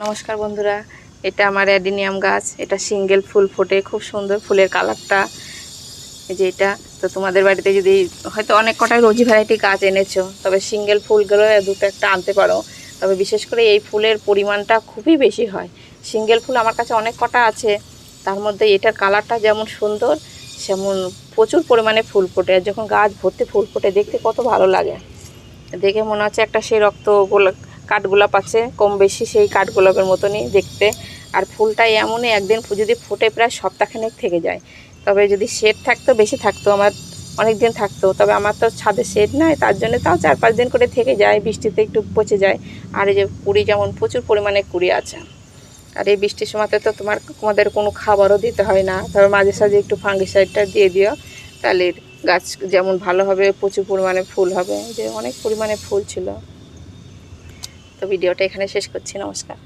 নমস্কার বন্ধুরা, এটা আমার অ্যাডিনিয়াম গাছ। এটা সিঙ্গেল ফুল ফোটে, খুব সুন্দর ফুলের কালারটা। এই যে এটা তো তোমাদের বাড়িতে যদি হয়তো অনেক কটাই রোজি ভ্যারাইটি গাছ এনেছো, তবে সিঙ্গেল ফুলগুলো দুটো একটা আনতে পারো। তবে বিশেষ করে এই ফুলের পরিমাণটা খুবই বেশি হয়। সিঙ্গেল ফুল আমার কাছে অনেক কটা আছে, তার মধ্যে এটার কালারটা যেমন সুন্দর, সেমন প্রচুর পরিমাণে ফুল ফোটে। আর যখন গাছ ভর্তি ফুল ফোটে দেখতে কত ভালো লাগে। দেখে মনে হচ্ছে একটা সেই রক্ত কাঠগোলাপ আছে, কম বেশি সেই কাঠগোলাপের মতনই দেখতে। আর ফুলটা এমনই একদিন যদি ফুটে প্রায় সপ্তাহখানেক থেকে যায়। তবে যদি শেড থাকতো বেশি থাকতো, আমার অনেক দিন থাকতো। তবে আমার তো ছাদে শেড নাই, তার জন্য তাও 4-5 দিন করে থেকে যায়, বৃষ্টিতে একটু পচে যায়। আর এই যে কুড়ি, যেমন প্রচুর পরিমাণে কুড়ি আছে। আর এই বৃষ্টির সময়তে তো তোমাদের কোনো খাবারও দিতে হয় না, তবে মাঝে সাঝে একটু ফাঙ্গিসাইডটা দিয়ে দিও, তাহলে গাছ যেমন ভালো হবে, প্রচুর পরিমাণে ফুল হবে। যে অনেক পরিমাণে ফুল ছিল। তো ভিডিওটা এখানে শেষ করছি। নমস্কার।